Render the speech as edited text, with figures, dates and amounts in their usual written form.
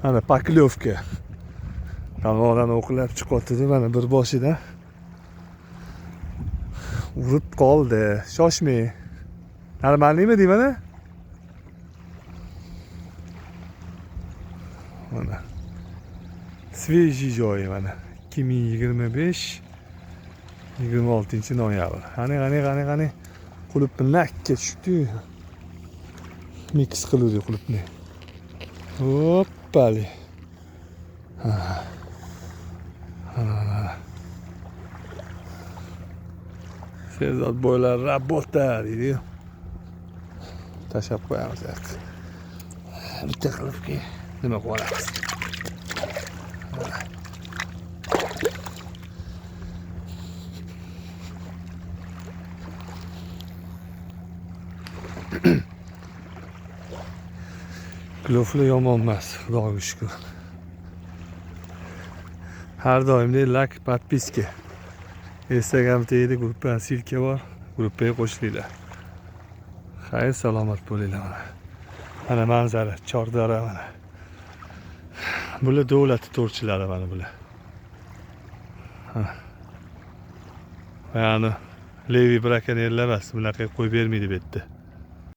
Mana poklovka. Talmonani o'qlab chiqyapti, mana bir boshida. Urib qoldi. Shoshmang. Normalniymi deyman-a? Mana. Svejiy joyi mana. 2025 26-noyabr. Qani. Qulupni nakka tushdi. Mix qiluvdi qulupni. Hoppali. Sherzod boylar rabota deydi. Tashab qo'yamiz yo'q. Bitta qilibki nima qilamiz? Klofli yomon emas, xudoga shukr. Har doimdek like, podpiska. Instagram'da gruppa silka bor. Gruppaga qo'shilinglar. Xayr, salomat bo'linglar. Mana manzara, Chordara mana. Bular davlat to'rchilari mana bular. Yani Levi brakonyerlar emas, bunaqa qo'yib bermaydi bu yerda.